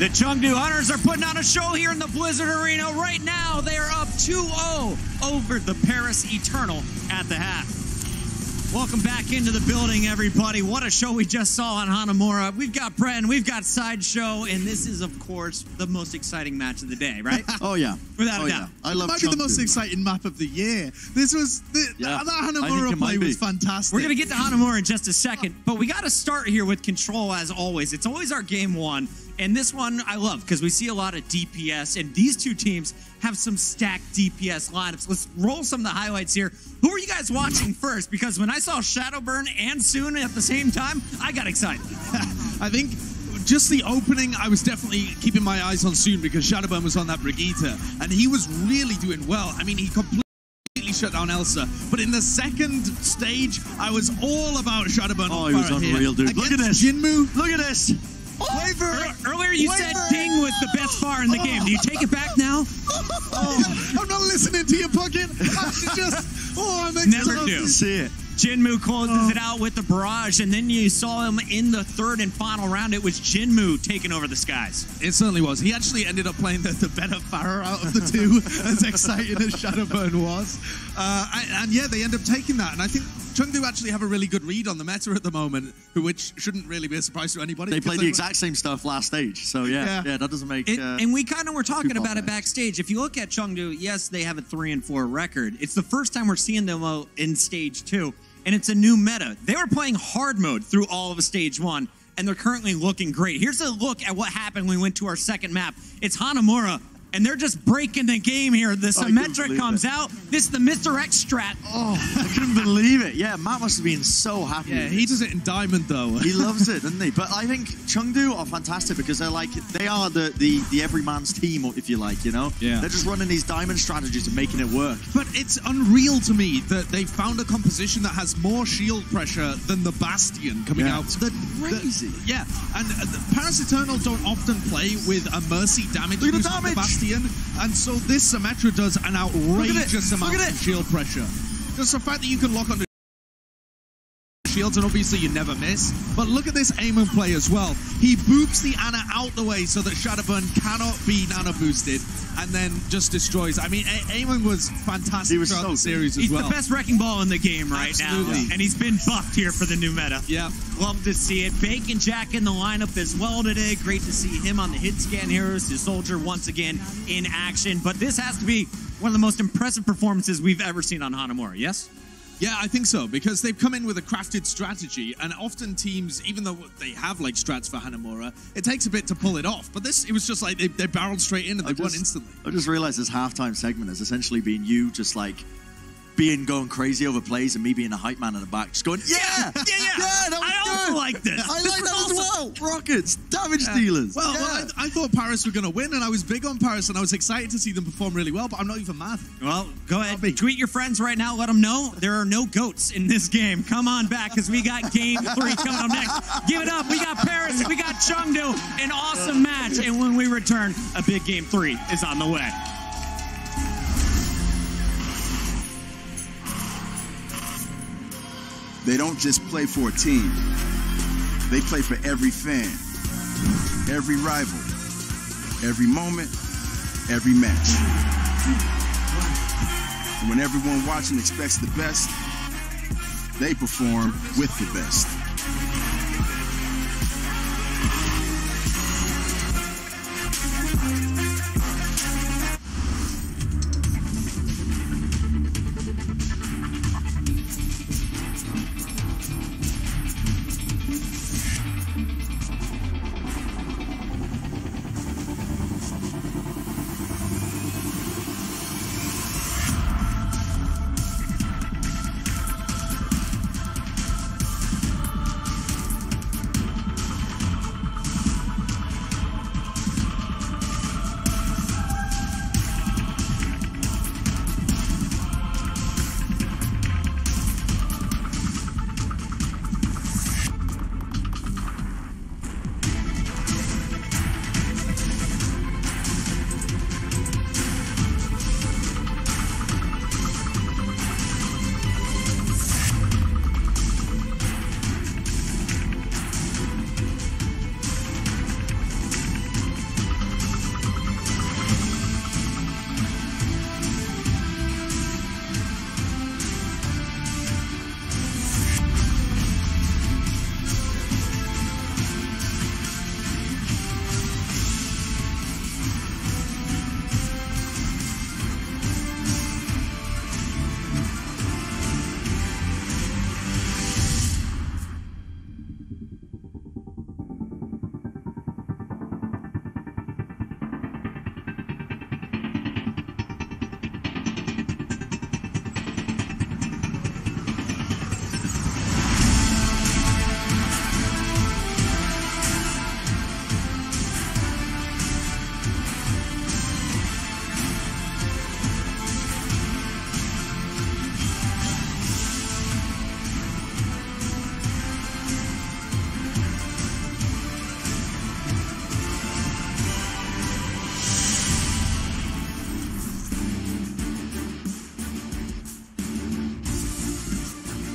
The Chengdu Hunters are putting on a show here in the Blizzard Arena. Right now, they are up 2-0 over the Paris Eternal at the half. Welcome back into the building, everybody. What a show we just saw on Hanamura. We've got Bren, we've got Sideshow, and this is, of course, the most exciting match of the day, right? Oh, yeah. Without a doubt. I love It might be the most exciting map of the year. This was, that Hanamura play was fantastic. We're going to get to Hanamura in just a second, but we got to start here with Control, as always. It's always our game one, and this one I love because we see a lot of DPS, and these two teams have some stacked DPS lineups. Let's roll some of the highlights here. Who are you guys watching first? Because when I saw Shadowburn and Soon at the same time, I got excited. I think just the opening, I was definitely keeping my eyes on Soon because Shadowburn was on that Brigitte, and he was really doing well. I mean, he completely shut down Elsa. But in the second stage, I was all about Shadowburn. Oh, he was unreal, dude. Look at this. Jinmu. Look at this. Earlier you said Ding was the best far in the game. Do you take it back now? I'm not listening to your pocket. I'm excited. Never do. See it. Jinmu closes it out with the barrage, and then you saw him in the third and final round. It was Jinmu taking over the skies. It certainly was. He actually ended up playing the better Pharah out of the two, as exciting as Shadowburn was. And yeah, they end up taking that. And I think Chengdu actually have a really good read on the meta at the moment, which shouldn't really be a surprise to anybody. They played the exact same stuff last stage, so yeah, that doesn't make... and we kind of were talking about it backstage. If you look at Chengdu, yes, they have a 3-4 record. It's the first time we're seeing them in stage 2, and it's a new meta. They were playing hard mode through all of stage 1, and they're currently looking great. Here's a look at what happened when we went to our second map. It's Hanamura, and they're just breaking the game here. The Symmetric comes out. This is the Mr. X strat. Oh, I couldn't believe it. Yeah, Matt must have been so happy. Yeah, he does it in Diamond, though. He loves it, doesn't he? But I think Chengdu are fantastic because they are the everyman's team, if you like, you know? Yeah. They're just running these Diamond strategies and making it work. But it's unreal to me that they found a composition that has more shield pressure than the Bastion coming out. They're crazy. And Paris Eternal don't often play with a Mercy damage boost from the Bastion, and so this Symmetra does an outrageous amount of shield pressure. Just the fact that you can lock onto shields, and obviously you never miss. But look at this Amon play as well. He boops the Ana out the way so that Shadowburn cannot be nano boosted, and then just destroys. I mean, Amon was fantastic throughout the series as well. He's the best wrecking ball in the game right now, and he's been buffed here for the new meta. Yeah. Love to see it. Bacon Jack in the lineup as well today. Great to see him on the hit scan heroes. His soldier once again in action. But this has to be one of the most impressive performances we've ever seen on Hanamura, yes? Yeah, I think so, because they've come in with a crafted strategy, and often teams, even though they have like strats for Hanamura, it takes a bit to pull it off. But this, it was just like they barreled straight in and they won instantly. I just realized this halftime segment has essentially been you just like going crazy over plays and me being a hype man in the back, just going, yeah, that was I also like this. I like that as well. Rockets, damage dealers. Well, I thought Paris were going to win, and I was big on Paris, and I was excited to see them perform really well, but I'm not even mad. Well, go ahead. Tweet your friends right now. Let them know there are no goats in this game. Come on back, because we got Game 3 coming up next. Give it up. We got Paris. We got Chengdu. An awesome match. And when we return, a big Game 3 is on the way. They don't just play for a team. They play for every fan, every rival, every moment, every match. And when everyone watching expects the best, they perform with the best.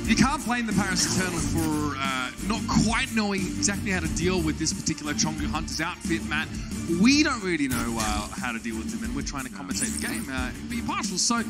you can't blame the Paris Eternal for not quite knowing exactly how to deal with this particular Chengdu Hunter's outfit, Matt. We don't really know how to deal with them, and we're trying to commentate the game, be partial. So,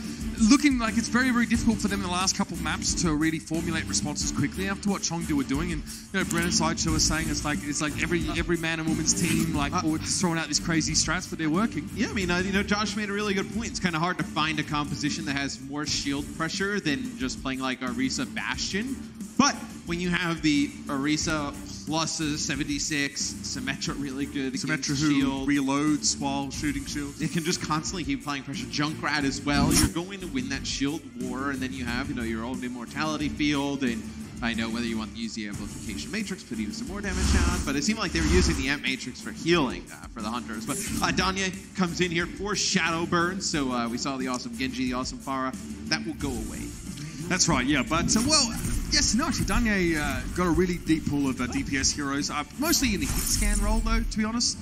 looking like it's very, very difficult for them in the last couple of maps to really formulate responses quickly after what Chengdu were doing. And Brennan Sideshow was saying it's like every man and woman's team just throwing out these crazy strats, but they're working. Yeah, I mean, Josh made a really good point. It's kind of hard to find a composition that has more shield pressure than just playing like Orisa Bastion. But when you have the Orisa plus a 76, Symmetra really good. Symmetra who reloads while shooting shields. It can just constantly keep applying pressure. Junkrat as well. You're going to win that shield war, and then you have your own immortality field. And I know whether you want to use the amplification matrix, put even some more damage down. But it seemed like they were using the amp matrix for healing for the hunters. But Danya comes in here for shadow burn. So we saw the awesome Genji, the awesome Pharah. That will go away. That's right, yeah. But, actually, Danye got a really deep pool of DPS heroes, mostly in the hit scan role, though, to be honest.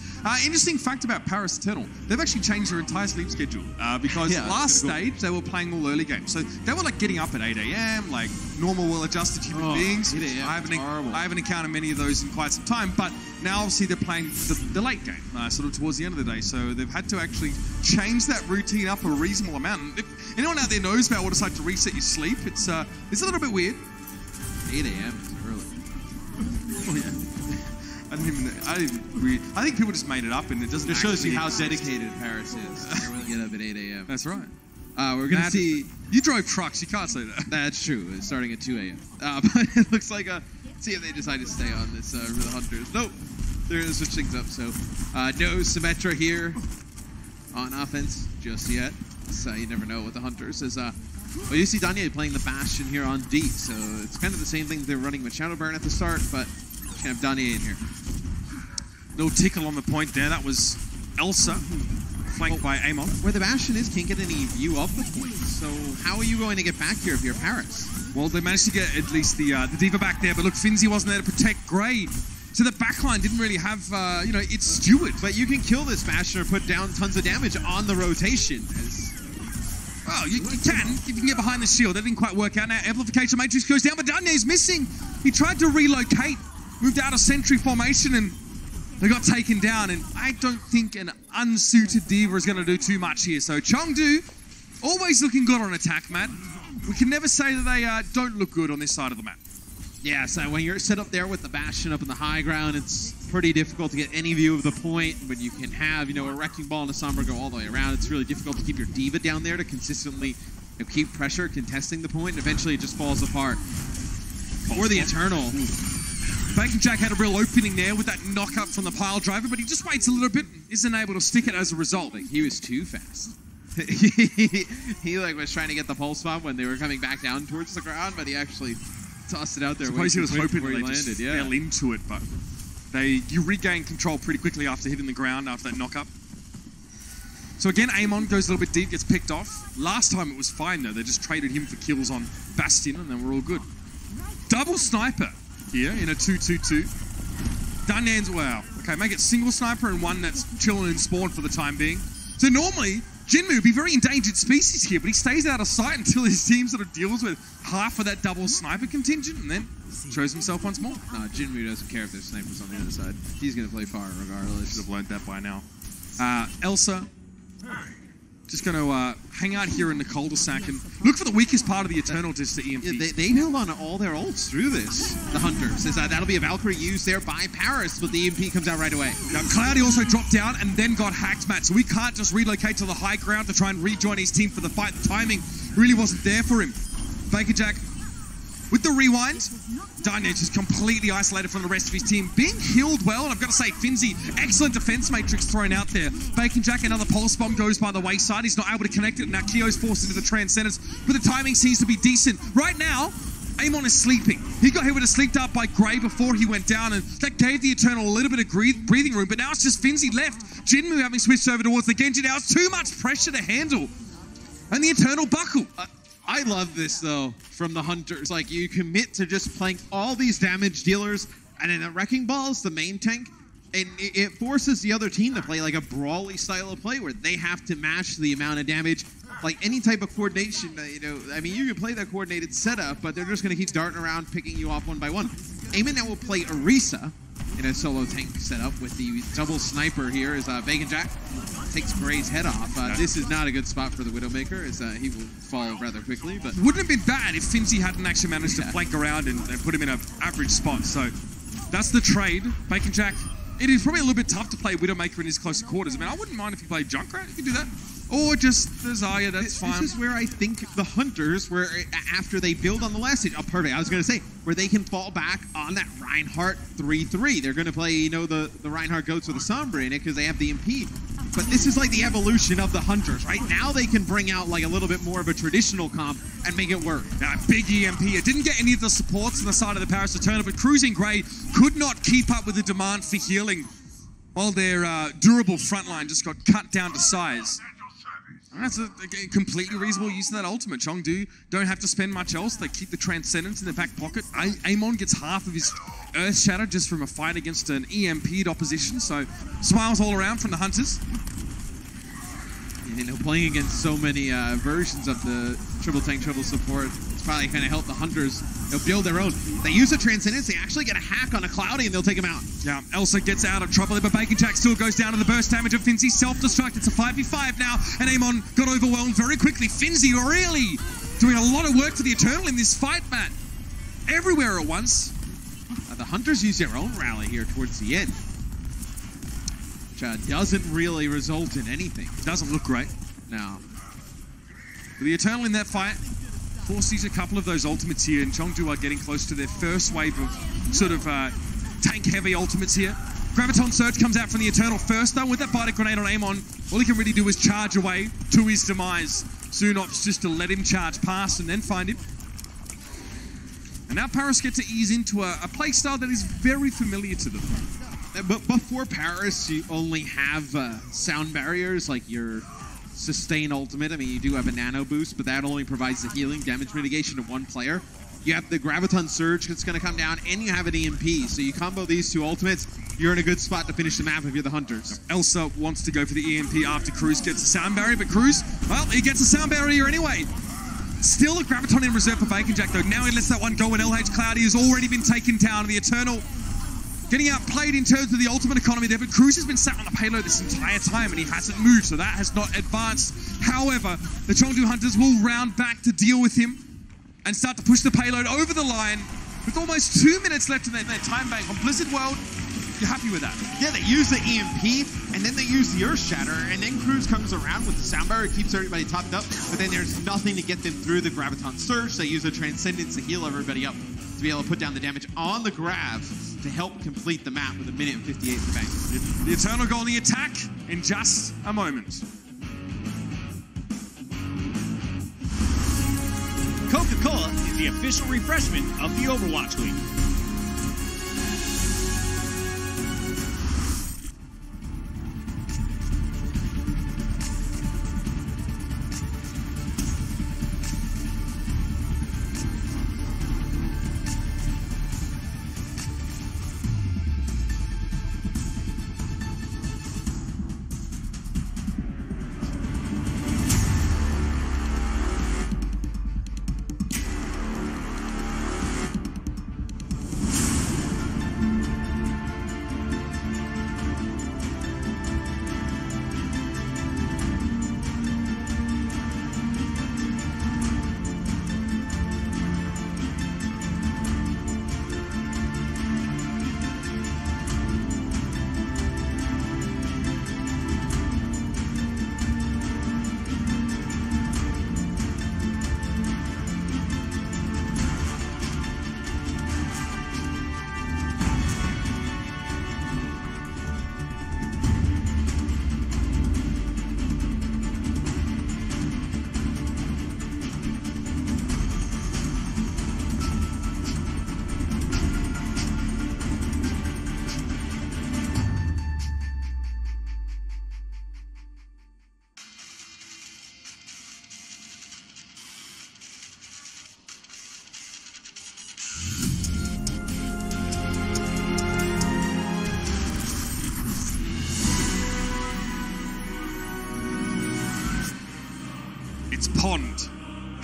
Interesting fact about Paris Eternal, they've actually changed their entire sleep schedule because last stage they were playing all early games. So they were getting up at 8 a.m., like normal, well-adjusted human beings. I haven't encountered many of those in quite some time, but now obviously they're playing the late game, sort of towards the end of the day. So they've had to actually change that routine up a reasonable amount. And if anyone out there knows about what it's like to reset your sleep, it's a little bit weird. 8 a.m. is early. Oh, yeah. I think people just made it up, and it doesn't. It shows you how dedicated Paris is. They're willing to get up at 8 a.m. That's right. We're going to see... You drove trucks, you can't say that. That's true. It's starting at 2 a.m. But it looks like... see if they decide to stay on this for the Hunters. Nope. They're going to switch things up. So, no Symmetra here on offense just yet. So you never know what the Hunters is. Well, you see Danye playing the Bastion here on D. So it's kind of the same thing they're running with Shadow Burn at the start, but you can have Danye in here. No tickle on the point there. That was Elsa, flanked by Amon. Where the Bastion is, can't get any view of the point. So how are you going to get back here if you're Paris? Well, they managed to get at least the Diva back there, but look, Finzi wasn't there to protect Grey. So the backline didn't really have, its steward. But you can kill this Bastion or put down tons of damage on the rotation. Well, you can, if you can get behind the shield. That didn't quite work out. Now, Amplification Matrix goes down, but Danye's missing. He tried to relocate, moved out of sentry formation, and they got taken down. And I don't think an unsuited Diva is going to do too much here. So Chengdu, always looking good on attack, Matt. We can never say that they don't look good on this side of the map. Yeah, so when you're set up there with the Bastion up in the high ground, it's pretty difficult to get any view of the point. When you can have, a Wrecking Ball and a Sombra go all the way around, it's really difficult to keep your Diva down there to consistently keep pressure, contesting the point, and eventually it just falls apart. For the Eternal. Bacon Jack had a real opening there with that knock-up from the pile driver, but he just waits a little bit, isn't able to stick it as a result. He was too fast. he was trying to get the pulse bomb when they were coming back down towards the ground, but he actually tossed it out there. I suppose he was hoping where they landed. just fell into it, but you regain control pretty quickly after hitting the ground after that knock-up. So again, Amon goes a little bit deep, gets picked off. Last time it was fine, though. They just traded him for kills on Bastion, and then we're all good. Double sniper here in a 2-2-2. Dunyan's, wow. Okay, make it single sniper and one that's chilling in spawn for the time being. So normally, Jinmu would be very endangered species here, but he stays out of sight until his team sort of deals with half of that double sniper contingent and then shows himself once more. No, Jinmu doesn't care if there's snipers on the other side. He's going to play far regardless. Should have learned that by now. Elsa, just going to hang out here in the cul-de-sac and look for the weakest part of the Eternal just to EMP. Yeah, they held on to all their ults through this, the Hunters. That'll be a Valkyrie used there by Paris, but the EMP comes out right away. Now, Cloudy also dropped down and then got hacked, Matt, so we can't just relocate to the high ground to try and rejoin his team for the fight. The timing really wasn't there for him. Baker Jack with the rewind. Danye just completely isolated from the rest of his team. Being healed well, and I've got to say, Finzi, excellent defense matrix thrown out there. Bacon Jack, another pulse bomb goes by the wayside. He's not able to connect it. Now Keo's forced into the Transcendence, but the timing seems to be decent. Right now, Amon is sleeping. He got hit with a sleep dart by Grey before he went down, and that gave the Eternal a little bit of breathing room, but now it's just Finzi left. Jinmu having switched over towards the Genji now. It's too much pressure to handle. And the Eternal buckle. I love this, though, from the Hunters. You commit to just playing all these damage dealers, and then the Wrecking Ball is the main tank, and it forces the other team to play like a brawly style of play where they have to match the amount of damage like any type of coordination, you know, I mean, you can play that coordinated setup, but they're just going to keep darting around, picking you off one by one. Eamon now will play Orisa in a solo tank setup with the double sniper here as Bacon Jack takes Gray's head off. This is not a good spot for the Widowmaker, as he will fall rather quickly. But wouldn't have been bad if Finzi hadn't actually managed to flank around and put him in an average spot. So that's the trade. Bacon Jack, it is probably a little bit tough to play Widowmaker in his closer quarters. I mean, I wouldn't mind if you played Junkrat. You can do that. Or just the Zarya, that's fine. This is where I think the Hunters, where after they build on the last stage, perfect, I was going to say, where they can fall back on that Reinhardt 3-3. They're going to play, you know, the Reinhardt goats with the Sombra in it because they have the MP. But this is like the evolution of the Hunters, right? Now they can bring out like a little bit more of a traditional comp and make it work. Big EMP. It didn't get any of the supports on the side of the Paris Eternal, but Cruising Grey could not keep up with the demand for healing while their durable frontline just got cut down to size. That's a completely reasonable use of that ultimate. Chengdu don't have to spend much else. They keep the Transcendence in their back pocket. Amon gets half of his Earth Shatter just from a fight against an EMP'd opposition. So smiles all around from the Hunters. You know, playing against so many versions of the triple tank, triple support, it's probably going to help the Hunters. They'll build their own. They use a Transcendence, they actually get a hack on a Cloudy, and they'll take him out. Yeah, Elsa gets out of trouble, but Bacon Jack still goes down to the burst damage of Finzi. Self-destruct, it's a 5v5 now, and Amon got overwhelmed very quickly. Finzi really doing a lot of work for the Eternal in this fight, Matt. Everywhere at once. The Hunters use their own rally here towards the end, which doesn't really result in anything. Doesn't look great. No. The Eternal in that fight forces a couple of those ultimates here, and Chengdu are getting close to their first wave of sort of tank-heavy ultimates here. Graviton Surge comes out from the Eternal first, though, with that Bite Grenade on Amon. All he can really do is charge away to his demise. Soon opts just to let him charge past and then find him. And now Paris get to ease into a playstyle that is very familiar to them. But before Paris, you only have sound barriers, like your sustain ultimate. I mean, you do have a nano boost, but that only provides the healing damage mitigation to one player. You have the Graviton Surge that's going to come down, and you have an EMP. So you combo these two ultimates, you're in a good spot to finish the map if you're the Hunters. Elsa wants to go for the EMP after Kruise gets a sound barrier, but Kruise, well, he gets a sound barrier anyway. Still a Graviton in reserve for Bacon Jack, though. Now he lets that one go, and LH Cloudy has already been taken down. The Eternal getting outplayed in terms of the ultimate economy there, but Kruise has been sat on a payload this entire time, and he hasn't moved, so that has not advanced. However, the Chengdu Hunters will round back to deal with him and start to push the payload over the line with almost 2 minutes left in their time bank. On Blizzard World, you're happy with that? Yeah, they use the EMP, and then they use the Earth Shatter, and then Kruise comes around with the sound barrier, keeps everybody topped up, but then there's nothing to get them through the Graviton Surge. They use a Transcendence to heal everybody up, to be able to put down the damage on the grab to help complete the map with 1:58 in the bank. The Eternal go on the attack in just a moment. Coca-Cola is the official refreshment of the Overwatch League.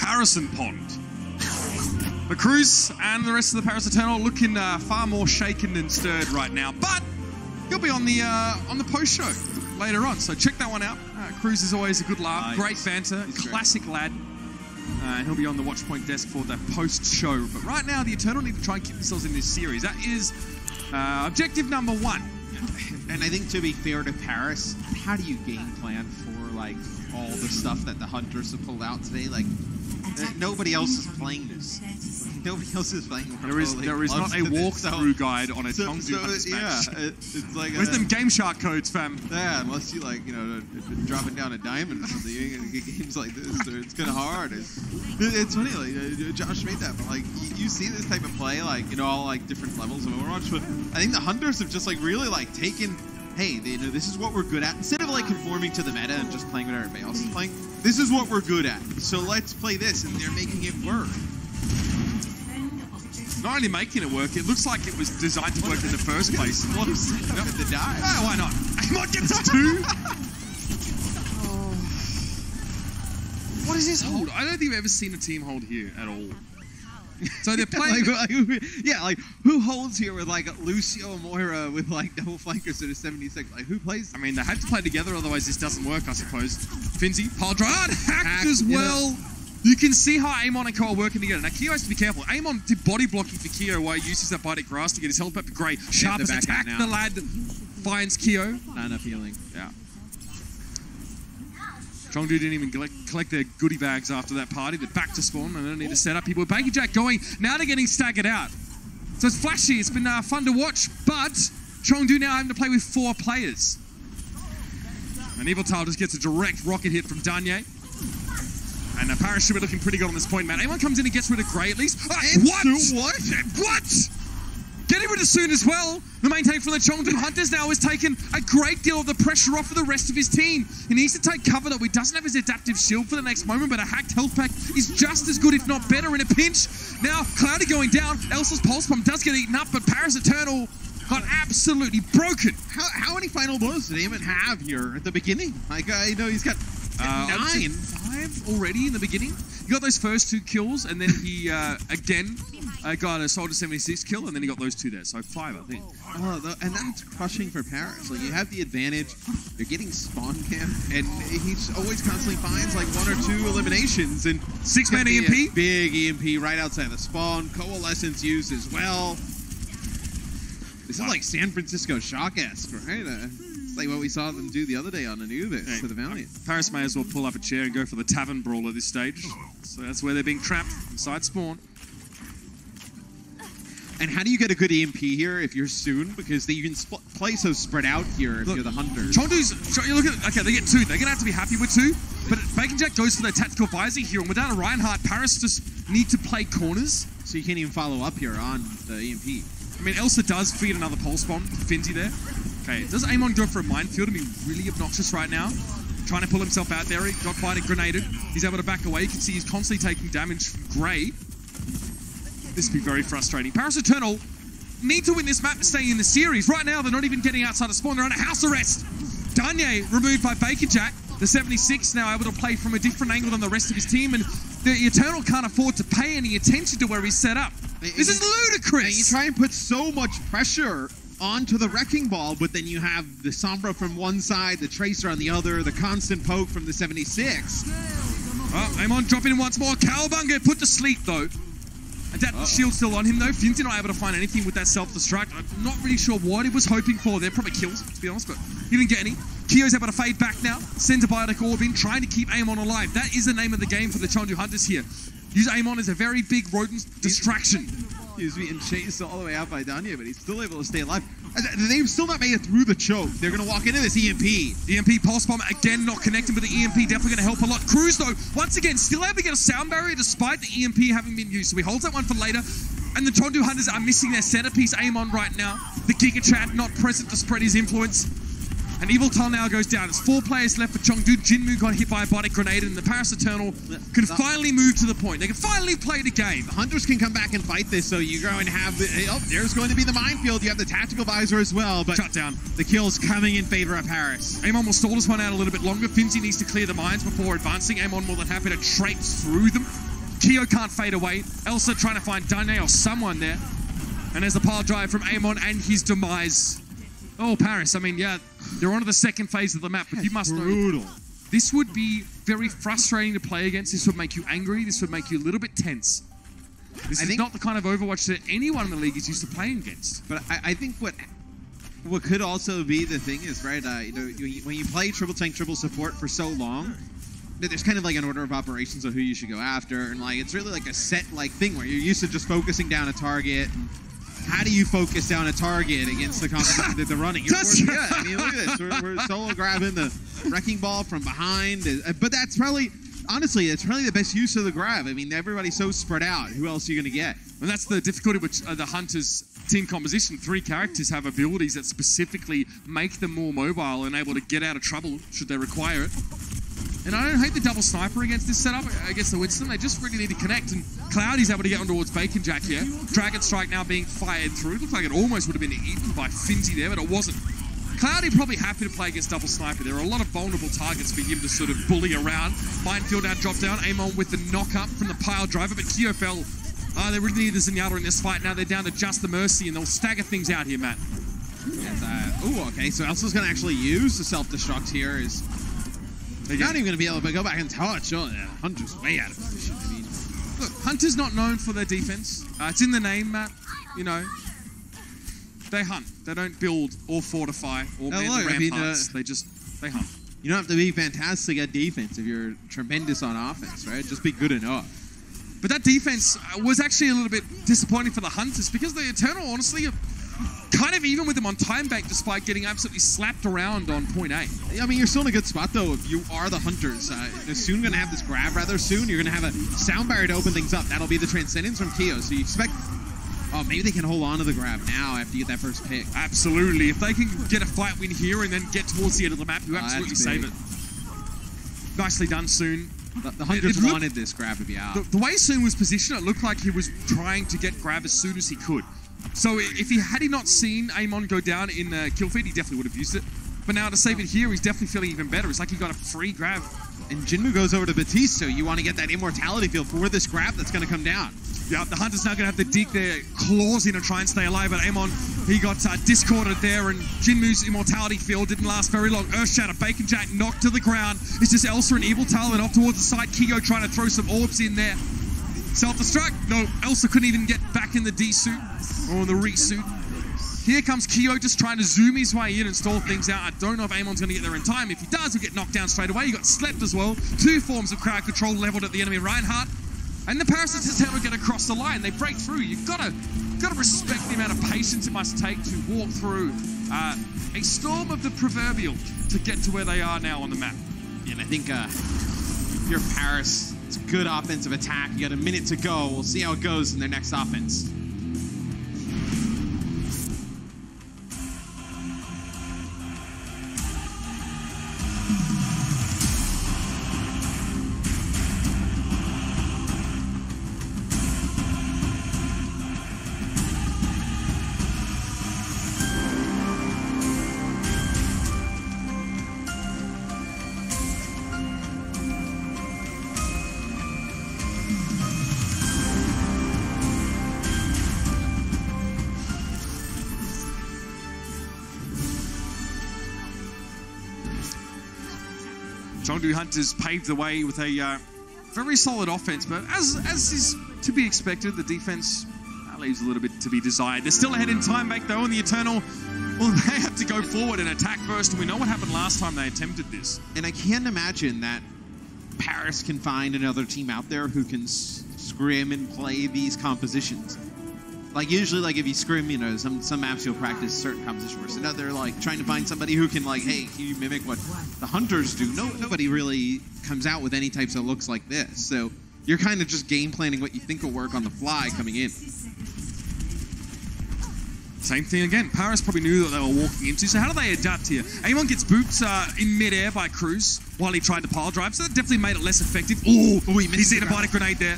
Harrison Pond. But Kruise and the rest of the Paris Eternal looking far more shaken and stirred right now. But he'll be on the post show later on, so check that one out. Kruise is always a good laugh, great banter, classic lad. And he'll be on the Watchpoint desk for the post show. But right now, the Eternal need to try and keep themselves in this series. That is objective number 1. And I think, to be fair to Paris, how do you game plan for like all the stuff that the Hunters have pulled out today? Like, nobody else is playing this. Nobody else is playing. There is not a walkthrough guide on a Chengdu Hunters match. Yeah, it's like where's them Game Shark codes, fam? Yeah, unless you like, you know, dropping down a diamond or something. You get games like this, it's kind of hard. It's funny, like Josh made that, but like you see this type of play, like, you know, all like different levels of Overwatch. But I think the Hunters have just like really like taken, hey, you know, this is what we're good at. Instead of like conforming to the meta and just playing what everybody else is playing, this is what we're good at. So let's play this, and they're making it work. Not only making it work, it looks like it was designed to work in the first place. What a setup at the dive. Oh, why not? Amon gets 2. What is this hold? I don't think I've ever seen a team hold here at all. So they're playing. like who holds here with like Lucio Moira with like double flankers at a 76? Like who plays? I mean, they have to play together, otherwise this doesn't work, I suppose. Finzi, pile drive, hacked as well. You can see how Amon and Ko are working together. Now, Kyo has to be careful. Amon did body blocking for Kyo while he uses that Bionic Grass to get his health back. Great. Sharp as attack. The lad finds Kyo. Not enough healing. Yeah. Chengdu didn't even collect their goodie bags after that party. They're back to spawn. They don't need to set up people. Bakerjack going. Now they're getting staggered out. So it's flashy. It's been fun to watch. But Chengdu now having to play with 4 players. And Evil Tile just gets a direct rocket hit from Danye. And Paris should be looking pretty good on this point, man. Anyone comes in and gets rid of Grey at least. What? Getting rid of Soon as well. The main take from the Chengdu Hunters now has taken a great deal of the pressure off of the rest of his team. He needs to take cover, though. He doesn't have his adaptive shield for the next moment, but a hacked health pack is just as good, if not better, in a pinch. Now, Cloudy going down. Elsa's Pulse Bomb does get eaten up, but Paris Eternal got absolutely broken. How many final blows did Amon have here at the beginning? Like, I know he's got 5 already in the beginning. He got those first 2 kills, and then he again got a Soldier 76 kill, and then he got those 2 there. So 5, I think. Oh, and that's crushing for Paris. Like, you have the advantage. You're getting spawn camp, and he always constantly finds like 1 or 2 eliminations. And 6-man EMP, big EMP right outside the spawn. Coalescence used as well. This is like San Francisco Shock-esque, right? It's like what we saw them do the other day on Anubis to the Valiant. Paris may as well pull up a chair and go for the Tavern Brawl at this stage. So that's where they're being trapped inside spawn. And how do you get a good EMP here if you're Soon? Because you can play so spread out here if you're the Hunters. You look at, okay, they get 2. They're going to have to be happy with 2. But Baconjack goes for their tactical visor here. And without a Reinhardt, Paris just need to play corners. So you can't even follow up here on the EMP. I mean, Elsa does feed another pulse bomb to Finzi there. Okay, does Amon go for a minefield and be really obnoxious right now? Trying to pull himself out there. He got Bionic grenaded. He's able to back away. You can see he's constantly taking damage from Grey. This would be very frustrating. Paris Eternal need to win this map to stay in the series. Right now, they're not even getting outside of spawn. They're under house arrest. Danye removed by Bakerjack. The 76 now able to play from a different angle than the rest of his team, and the Eternal can't afford to pay any attention to where he's set up. This is ludicrous. And you try and put so much pressure onto the Wrecking Ball, but then you have the Sombra from one side, the Tracer on the other, the constant poke from the 76. Oh, Amon dropping in once more. Cowabunga put to sleep, though. Adaptive shield still on him, though. Finzi not able to find anything with that self-destruct. I'm not really sure what he was hoping for there. Probably kills, to be honest, but he didn't get any. Kyo's able to fade back now. Sends a Bionic Orb in, trying to keep Amon alive. That is the name of the game for the Chengdu Hunters here. Use Amon as a very big rodent distraction. He's being chased all the way out by Danye, but he's still able to stay alive. They've still not made it through the choke. They're going to walk into this EMP. EMP Pulse Bomb again not connecting, but the EMP definitely going to help a lot. Kruise, though, once again, still able to get a sound barrier despite the EMP having been used. So he holds that one for later. And the Chengdu Hunters are missing their centerpiece, Amon, right now. The Giga Chat not present to spread his influence. And Evil Tile now goes down. There's 4 players left for Chengdu. Jinmu got hit by a Bionic Grenade, and the Paris Eternal can finally move to the point. They can finally play the game. The Hunters can come back and fight this, so you're going to have there's going to be the minefield. You have the tactical visor as well, but shut down. The kill's coming in favor of Paris. Amon will stall this one out a little bit longer. Finzi needs to clear the mines before advancing. Amon more than happy to traipse through them. Kyo can't fade away. Elsa trying to find Dane or someone there. And there's the pile drive from Amon and his demise. Oh, Paris, I mean, yeah, they're on to the second phase of the map, but you must know this would be very frustrating to play against. This would make you angry. This would make you a little bit tense. This is not the kind of Overwatch that anyone in the league is used to playing against. But I think what could also be the thing is, right, you know, when you play triple tank, triple support for so long, there's kind of like an order of operations of who you should go after, and like it's really like a set like thing where you're used to just focusing down a target. And how do you focus down a target against the competition that they're running? Yeah, I mean, look at this. We're solo grabbing the wrecking ball from behind, but that's probably, honestly, it's probably the best use of the grab. I mean, everybody's so spread out. Who else are you going to get? And that's the difficulty with the Hunters team composition. 3 characters have abilities that specifically make them more mobile and able to get out of trouble should they require it. And I don't hate the double sniper against this setup, against the Winston. They just really need to connect, and Cloudy's able to get on towards Bacon Jack here. Dragon Strike now being fired through. Looked like it almost would have been eaten by Finzy there, but it wasn't. Cloudy probably happy to play against double sniper. There are a lot of vulnerable targets for him to sort of bully around. Minefield now drop down. Amon with the knock up from the pile driver, but Kyo fell. They really need the Zenyatta in this fight. Now they're down to just the Mercy, and they'll stagger things out here, Matt. Yes, okay, so Elsa's going to actually use the self-destruct here. They're not even going to be able to go back and touch. Oh, yeah, Hunter's way out of position. I mean, look, Hunter's not known for their defense. It's in the name, Matt. You know, they hunt. They don't build or fortify or man the ramparts. They hunt. You don't have to be fantastic at defense if you're tremendous on offense, right? Just be good enough. But that defense was actually a little bit disappointing for the Hunters because the Eternal, honestly, are kind of even with them on time bank despite getting absolutely slapped around on point A. I mean, you're still in a good spot, though, if you are the Hunters. They're soon going to have this grab rather soon. You're going to have a sound barrier to open things up. That'll be the Transcendence from Kyo. So you expect, oh, maybe they can hold on to the grab now after you get that first pick. Absolutely. If they can get a fight win here and then get towards the end of the map, you absolutely save it. Nicely done, Soon. The Hunters wanted this grab to be out. The way Soon was positioned, it looked like he was trying to get grab as soon as he could. So if he not seen Amon go down in kill feed, he definitely would have used it. But now to save it here, he's definitely feeling even better. It's like he got a free grab. And Jinmu goes over to Batiste, so you want to get that immortality field for this grab that's going to come down. Yeah, the Hunters now going to have to dig their claws in and try and stay alive. But Amon, he got discorded there, and Jinmu's immortality field didn't last very long. Earthshatter, Bacon Jack knocked to the ground. It's just Elsa and Evil Tail, and off towards the side. Kyo trying to throw some orbs in there. Self-destruct. No, Elsa couldn't even get back in the D-suit or the re-suit. Here comes Kyo just trying to zoom his way in and stall things out. I don't know if Amon's going to get there in time. If he does, he'll get knocked down straight away. He got slept as well. 2 forms of crowd control leveled at the enemy Reinhardt. And the Parasites just never get across the line. They break through. You've got to respect the amount of patience it must take to walk through a storm of the proverbial to get to where they are now on the map. Yeah, and I think if you're Paris, it's a good offensive attack. You got a minute to go. We'll see how it goes in their next offense. Chengdu Hunters paved the way with a very solid offense, but as is to be expected, the defense leaves a little bit to be desired. They're still ahead in time back though, and the Eternal, well, they have to go forward and attack first, and we know what happened last time they attempted this. And I can't imagine that Paris can find another team out there who can scrim and play these compositions. Like usually, like if you scrim, you know, some maps you'll practice certain composition versus another. Like trying to find somebody who can, like, hey, can you mimic what the Hunters do? Nobody really comes out with any types of looks like this. So you're kind of just game planning what you think will work on the fly coming in. Same thing again. Paris probably knew that they were walking into. So how do they adapt here? Amon gets booped in midair by Kruise while he tried to pile drive. So that definitely made it less effective. Oh, he's hit a bite grenade there.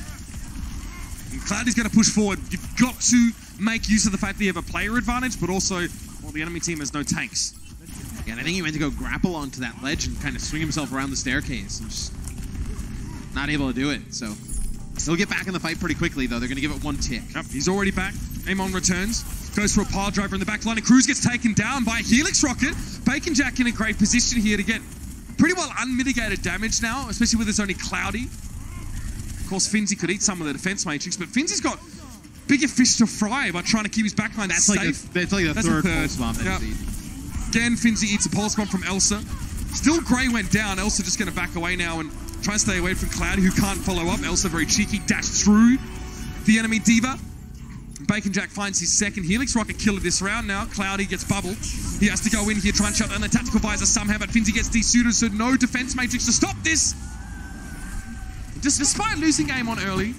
Cloudy's going to push forward. You've got to make use of the fact that you have a player advantage, but also, well, the enemy team has no tanks. Yeah, and I think he went to go grapple onto that ledge and kind of swing himself around the staircase and just not able to do it. So He'll get back in the fight pretty quickly, though. They're going to give it one tick. Yep, he's already back. Amon returns. Goes for a pile driver in the back line. And Kruise gets taken down by a Helix Rocket. Bacon Jack in a great position here to get pretty well unmitigated damage now, especially with it's only cloudy. Of course, Finzi could eat some of the defense matrix, but Finzi's got bigger fish to fry by trying to keep his backline safe. That's like the third pulse bomb that he's eaten. Again, Finzi eats a pulse bomb from Elsa. Still Grey went down. Elsa just going to back away now and try and stay away from Cloudy, who can't follow up. Elsa very cheeky, dashed through the enemy Diva. Bacon Jack finds his second Helix Rocket kill of this round now. Cloudy gets bubbled. He has to go in here, try and shut down the tactical visor somehow, but Finzi gets desuited, so no defense matrix to stop this. Just despite losing game on early,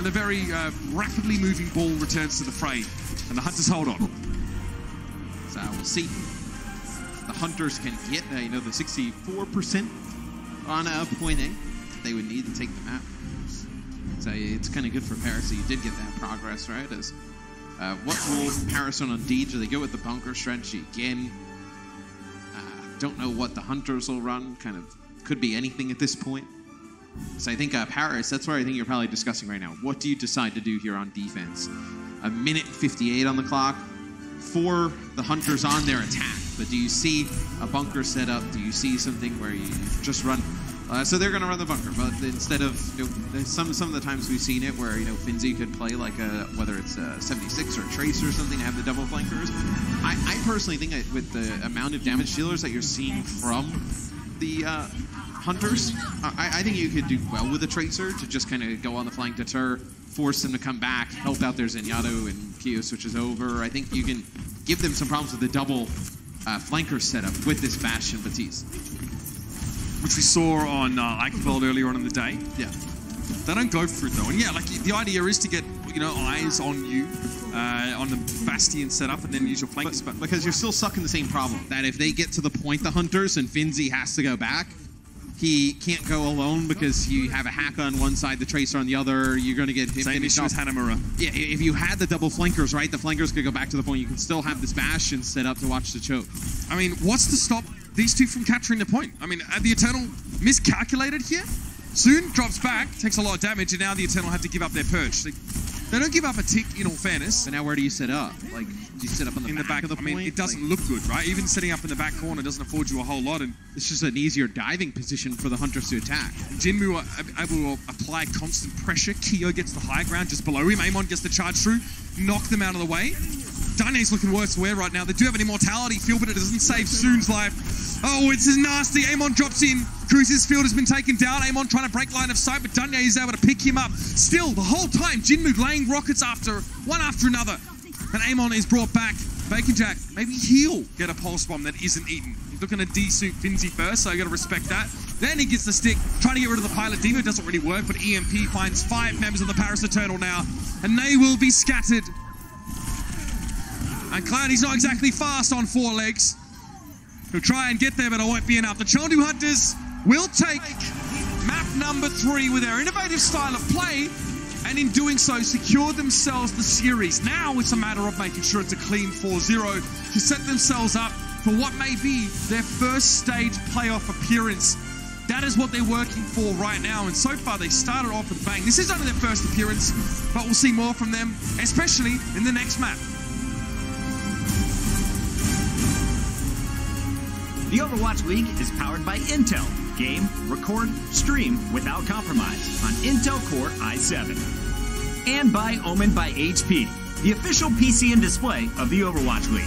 the very rapidly moving ball returns to the fray, and the Hunters hold on. So we'll see if the Hunters can get the 64% on pointing they would need to take the map. So it's kind of good for Paris that you did get that progress, right? As what will Paris run on D? Do they go with the bunker strategy again? Don't know what the Hunters will run. Kind of could be anything at this point. So I think Paris, that's where I think you're probably discussing right now. What do you decide to do here on defense? A minute 58 on the clock for the Hunters on their attack. But do you see a bunker set up? Do you see something where you just run? So they're going to run the bunker, but instead of some of the times we've seen it where Finzi could play like whether it's a 76 or a Tracer or something to have the double flankers. I personally think that with the amount of damage dealers that you're seeing from the Hunters, I think you could do well with a Tracer to just kind of go on the flank, deter, force them to come back, help out their Zenyatta and Kyo switches over. I think you can give them some problems with the double flanker setup with this Bastion Batiste. Which we saw on Eichenfeld earlier on in the day. Yeah. They don't go for it though. And yeah, like the idea is to get, eyes on you, on the Bastion setup and then use your flanks. But because you're still stuck in the same problem. That if they get to the point, the Hunters, and Finzi has to go back, he can't go alone because you have a hack on one side, the Tracer on the other. You're going to get him finished off. Hanamura. Yeah, if you had the double flankers, right, the flankers could go back to the point. You can still have this Bastion set up to watch the choke. I mean, what's to stop these two from capturing the point? I mean, the Eternal miscalculated here. Soon drops back, takes a lot of damage, and now the Eternal have to give up their perch. They don't give up a tick, in all fairness. But now where do you set up? Like, do you set up on the back of the point? I mean, it doesn't look good, right? Even setting up in the back corner doesn't afford you a whole lot, and it's just an easier diving position for the Hunters to attack. Jinmu are able to apply constant pressure. Kyo gets the high ground just below him. Amon gets the charge through, knock them out of the way. Danye's looking worse for wear right now. They do have an immortality field, but it doesn't save Soon's life. Oh, it's nasty. Amon drops in. Kruise's field has been taken down. Amon trying to break line of sight, but Danye is able to pick him up. Still, the whole time, Jinmu laying rockets one after another. And Amon is brought back. Bacon Jack, maybe he'll get a pulse bomb that isn't eaten. He's looking to de-suit Finzi first, so I got to respect that. Then he gets the stick, trying to get rid of the pilot Diva. It doesn't really work, but EMP finds 5 members of the Paris Eternal now, and they will be scattered. And Cloudy's not exactly fast on 4 legs. He'll try and get there, but it won't be enough. The Chengdu Hunters will take map number 3 with their innovative style of play, and in doing so, secure themselves the series. Now it's a matter of making sure it's a clean 4-0 to set themselves up for what may be their first stage playoff appearance. That is what they're working for right now, and so far they started off with a bang. This is only their first appearance, but we'll see more from them, especially in the next map. The Overwatch League is powered by Intel. Game, record, stream without compromise on Intel Core i7. And by Omen by HP, the official PC and display of the Overwatch League.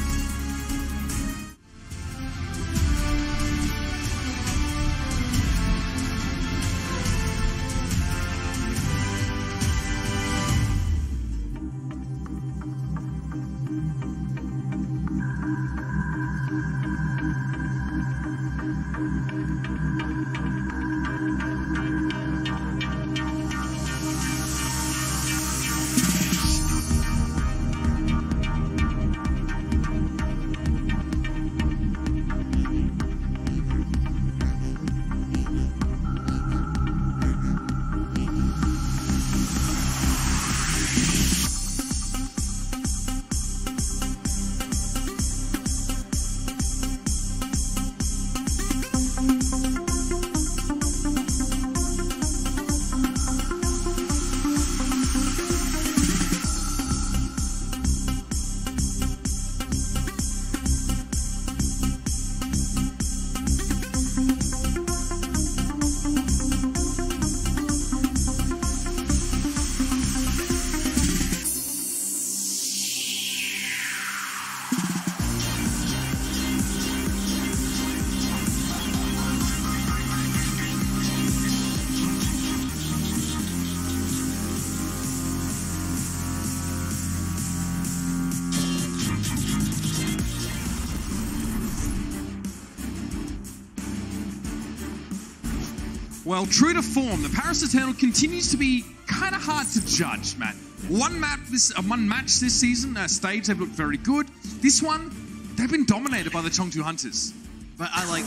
Well, true to form, the Paris Eternal continues to be kind of hard to judge, Matt. One match this season, stage, they've looked very good. This one, they've been dominated by the Chengdu Hunters. But I like,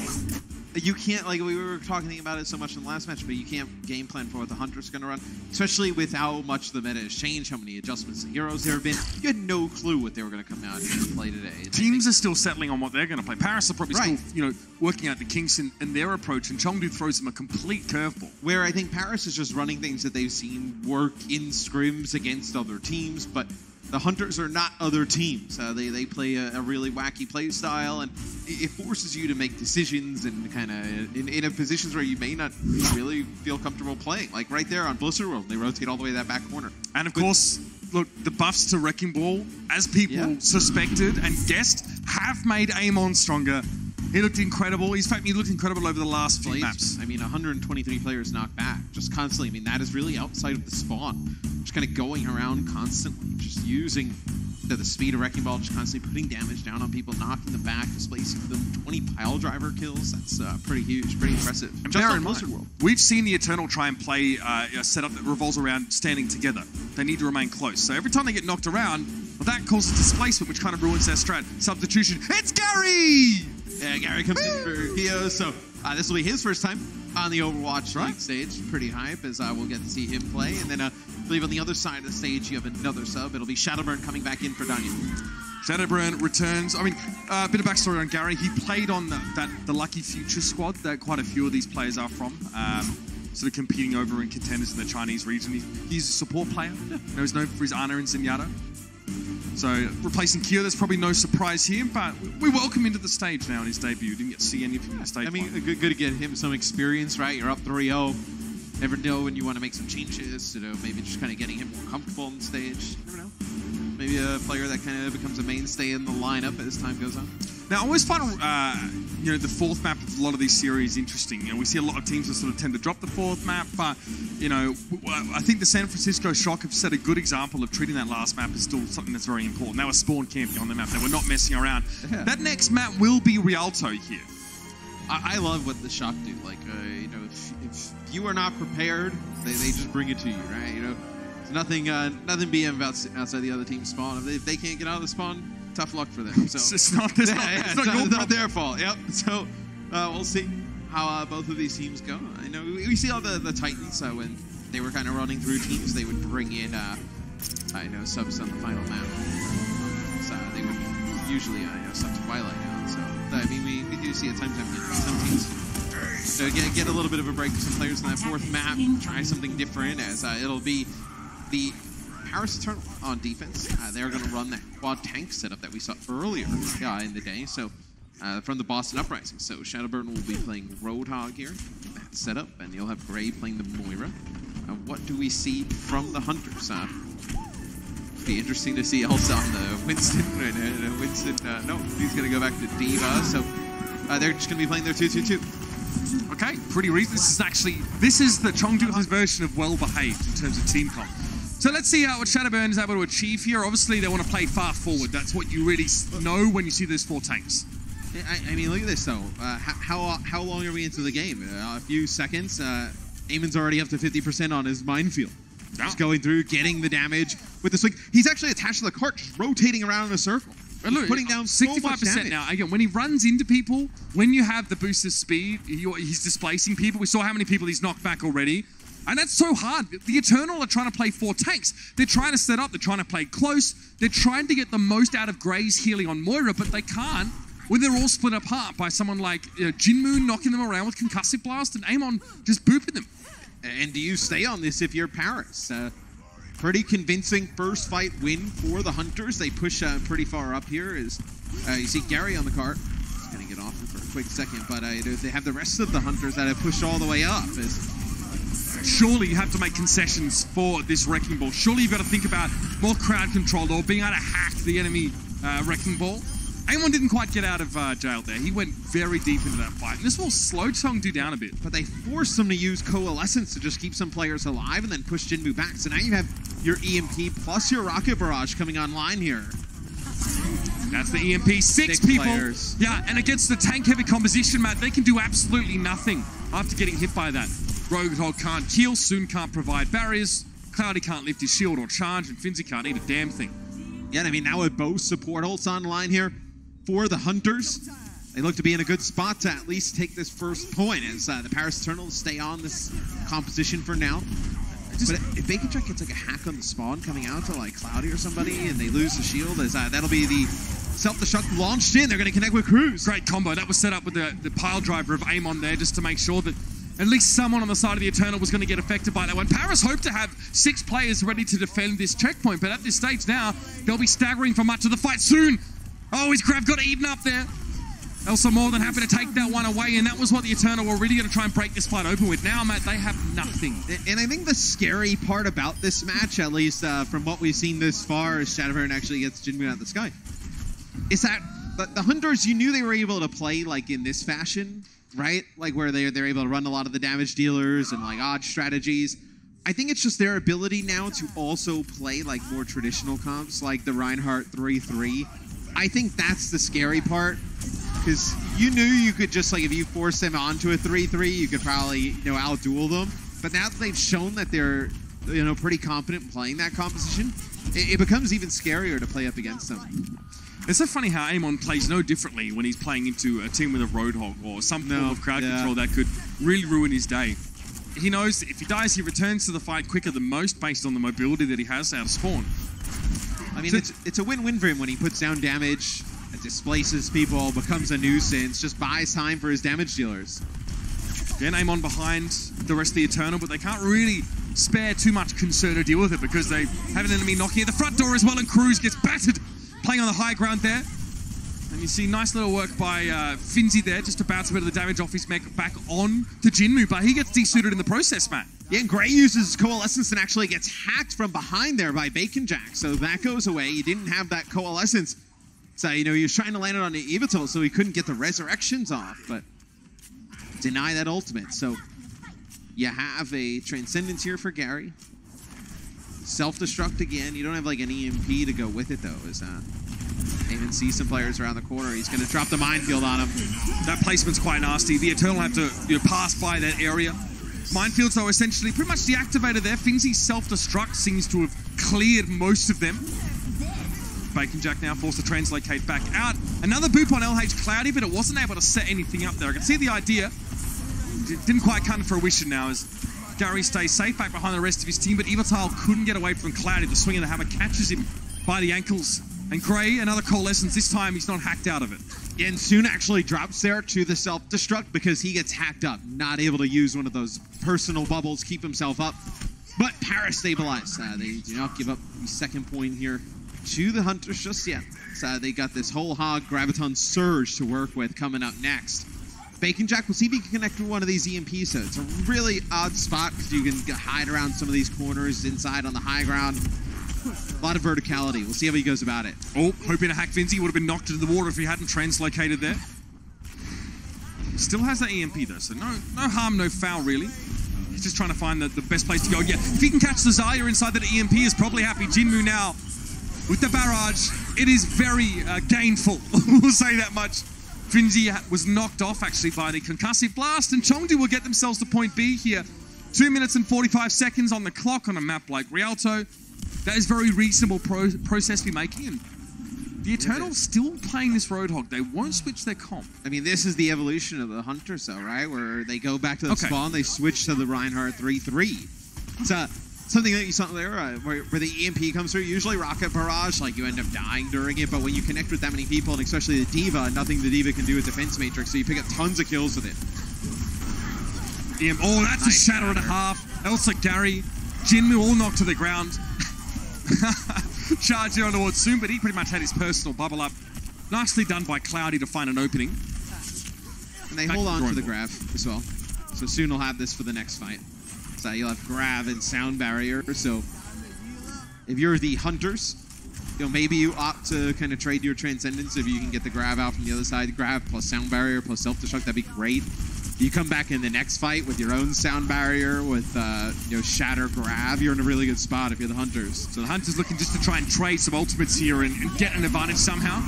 you can't, like we were talking about it so much in the last match, but you can't game plan for what the Hunter's going to run, especially with how much the meta has changed, how many adjustments to heroes there have been. You had no clue what they were going to come out and play today. Teams are still settling on what they're going to play. Paris are probably still, you know, working out the kinks in their approach, and Chengdu throws them a complete curveball. Where I think Paris is just running things that they've seen work in scrims against other teams, but the Hunters are not other teams. They play a really wacky play style, and it forces you to make decisions and kind of in positions where you may not really feel comfortable playing. Like right there on Blizzard World, they rotate all the way to that back corner. And of course, look, the buffs to Wrecking Ball, as people suspected and guessed, have made Amon stronger. He looked incredible. In fact, he looked incredible over the last few maps. I mean, 123 players knocked back just constantly. I mean, that is really outside of the spawn. Just kind of going around constantly, just using the speed of Wrecking Ball, just constantly putting damage down on people, knocking them back, displacing them. 20 pile driver kills. That's pretty huge, pretty impressive. And just in Blizzard World, we've seen the Eternal try and play a setup that revolves around standing together. They need to remain close. So every time they get knocked around, well, that causes displacement, which kind of ruins their strat. Substitution. It's Gary! Yeah, Gary comes in for Keo, so this will be his first time on the Overwatch League stage. Pretty hype, as we'll get to see him play. And then I believe on the other side of the stage, you have another sub. It'll be Shadowburn coming back in for Daniel. Shadowburn returns. I mean, a bit of backstory on Gary. He played on the Lucky Future squad that quite a few of these players are from. Sort of competing over in contenders in the Chinese region. He's a support player. He's known for his Ana and Zenyatta. So replacing Kyo, there's probably no surprise here, but we welcome him to the stage now in his debut. Didn't get to see anything in the stage. I mean, good to get him some experience, right? You're up 3-0. Never know when you want to make some changes. You know, maybe just kind of getting him more comfortable on the stage. Never know. Maybe a player that kind of becomes a mainstay in the lineup as time goes on. Now, I always find, you know, the fourth map of a lot of these series interesting. You know, we see a lot of teams that sort of tend to drop the fourth map, but, you know, I think the San Francisco Shock have set a good example of treating that last map as still something that's very important. They were spawn camping on the map. They were not messing around. Yeah. That next map will be Rialto here. I love what the Shock do. Like, you know, if you are not prepared, they just bring it to you, right? You know, there's nothing being about sitting outside the other team's spawn. If they can't get out of the spawn, tough luck for them. So it's not their fault. Yep. So we'll see how both of these teams go. I know we see all the Titans when they were kind of running through teams, they would bring in subs on the final map. So they would usually sub Twilight out. So I mean we do see at times some teams get a little bit of a break for some players in that fourth map, try something different, as it'll be the Paris Eternal on defense. They're going to run that quad tank setup that we saw earlier in the day. So from the Boston Uprising. So Shadowburn will be playing Roadhog here in that setup, and you'll have Gray playing the Moira. What do we see from the Hunters? Be interesting to see also on the Winston. No, he's going to go back to D.Va. So they're just going to be playing their 2-2-2. Okay, pretty reasonable. This is the Chengdu's version of well behaved in terms of team comp. So let's see what Shadowburn is able to achieve here. Obviously, they want to play far forward. That's what you really know when you see those four tanks. I mean, look at this, though. How long are we into the game? A few seconds. Eamon's already up to 50% on his minefield. Just going through, getting the damage with the swing. He's actually attached to the cart, just rotating around in a circle. Look, putting down 65% now. Again, when he runs into people, when you have the boosted speed, he's displacing people. We saw how many people he's knocked back already. And that's so hard. The Eternal are trying to play four tanks. They're trying to set up. They're trying to play close. They're trying to get the most out of Gray's healing on Moira, but they can't when they're all split apart by someone like Jinmu knocking them around with Concussive Blast and Amon just booping them. And do you stay on this if you're Paris? Pretty convincing first fight win for the Hunters. They push pretty far up here. You see Gary on the cart. He's going to get off for a quick second, but they have the rest of the Hunters that have pushed all the way up. Surely you have to make concessions for this Wrecking Ball. Surely you've got to think about more crowd control or being able to hack the enemy Wrecking Ball. Amon didn't quite get out of jail there. He went very deep into that fight. And this will slow Chengdu down a bit. But they forced him to use Coalescence to just keep some players alive and then push Jinmu back. So now you have your EMP plus your Rocket Barrage coming online here. That's the EMP. Six people. Players. Yeah, and against the tank-heavy composition, Matt, they can do absolutely nothing after getting hit by that. Roadhog can't kill, Soon can't provide barriers, Cloudy can't lift his shield or charge, and Finzi can't eat a damn thing. Yeah, I mean, now with both support ults on the line here for the Hunters, they look to be in a good spot to at least take this first point as the Paris Eternals stay on this composition for now. But if Bacon Jack gets like a hack on the spawn coming out to like Cloudy or somebody and they lose the shield, that'll be the self-destruct launched in. They're going to connect with Kruise. Great combo. That was set up with the pile driver of Amon there just to make sure that at least someone on the side of the Eternal was going to get affected by that one. Paris hoped to have 6 players ready to defend this checkpoint, but at this stage now, they'll be staggering for much of the fight soon. Oh, his Grav got eaten up there. Also more than happy to take that one away, and that was what the Eternal were really going to try and break this fight open with. Now, Matt, they have nothing. And I think the scary part about this match, at least from what we've seen this far, as Shadowburn actually gets Jinmu out of the sky, is that the Hunters, you knew they were able to play like in this fashion, right? Like where they're able to run a lot of the damage dealers and like odd strategies. I think it's just their ability now to also play like more traditional comps, like the Reinhardt 3-3. I think that's the scary part. Because you knew you could just, like, if you force them onto a 3-3, you could probably, outduel them. But now that they've shown that they're, pretty competent in playing that composition, it becomes even scarier to play up against them. It's so funny how Amon plays no differently when he's playing into a team with a Roadhog or some form of crowd control that could really ruin his day. He knows that if he dies, he returns to the fight quicker than most based on the mobility that he has out of spawn. I mean, it's a win-win for him when he puts down damage, it displaces people, becomes a nuisance, just buys time for his damage dealers. Again, Amon behind the rest of the Eternal, but they can't really spare too much concern to deal with it because they have an enemy knocking at the front door as well, and Kruise gets battered, playing on the high ground there. And you see nice little work by Finzi there, just to bounce a bit of the damage off his mech back on to Jinmu, but he gets desuited in the process, Matt. Yeah, and Gray uses Coalescence and actually gets hacked from behind there by Bacon Jack, so that goes away. He didn't have that Coalescence. So, he was trying to land it on the Evital, so he couldn't get the resurrections off, but deny that ultimate. So, you have a Transcendence here for Gary. Self-destruct again. You don't have, like, an EMP to go with it, though, is that? Even see some players around the corner. He's going to drop the minefield on him. That placement's quite nasty. The Eternal have to pass by that area. Minefields, though, essentially pretty much deactivated there. Finzi's self-destruct seems to have cleared most of them. Bacon Jack now forced to translocate back out. Another boop on LH Cloudy, but it wasn't able to set anything up there. I can see the idea. It didn't quite cut in fruition now as Gary stays safe back behind the rest of his team, but Evital couldn't get away from Cloudy. The swing of the hammer catches him by the ankles. And Gray, another Coalescence. This time, he's not hacked out of it. Yeah, and Soon actually drops there to the self-destruct because he gets hacked up. Not able to use one of those personal bubbles, keep himself up. But Paris stabilized. They do not give up the second point here to the Hunters just yet. So they got this whole hog Graviton Surge to work with coming up next. Bacon Jack, we'll see if he can connect with one of these EMPs. So it's a really odd spot because you can hide around some of these corners inside on the high ground. A lot of verticality. We'll see how he goes about it. Oh, hoping to hack Finzi. Would have been knocked into the water if he hadn't translocated there. Still has that EMP though, so no harm, no foul really. He's just trying to find the best place to go. Yeah, if he can catch the Zarya inside that EMP, is probably happy. Jinmu now with the barrage. It is very gainful, we'll say that much. Finzi was knocked off actually by the concussive blast, and Chengdu will get themselves to point B here. 2 minutes and 45 seconds on the clock on a map like Rialto. That is very reasonable process to be making, and the Eternals still playing this Roadhog. They won't switch their comp. I mean, this is the evolution of the Hunters, though, right? Where they go back to the spawn, they switch to the Reinhardt 3-3. It's something that you saw there where the EMP comes through. Usually rocket barrage, like you end up dying during it, but when you connect with that many people, and especially the D.Va, nothing the D.Va can do with Defense Matrix, so you pick up tons of kills with it. Oh, that's nice. A shatter and a half. Elsa, Gary, Jinmu all knocked to the ground. Charging on towards Soon, but he pretty much had his personal bubble up. Nicely done by Cloudy to find an opening. And they hold on to the Grav as well. So Soon will have this for the next fight. So you'll have Grav and Sound Barrier. So if you're the Hunters, maybe you opt to kind of trade your Transcendence if you can get the Grav out from the other side. Grav plus Sound Barrier plus Self-Destruct, that'd be great. You come back in the next fight with your own Sound Barrier, with Shatter Grav, you're in a really good spot if you're the Hunters. So the Hunters looking just to try and trade some ultimates here and get an advantage somehow.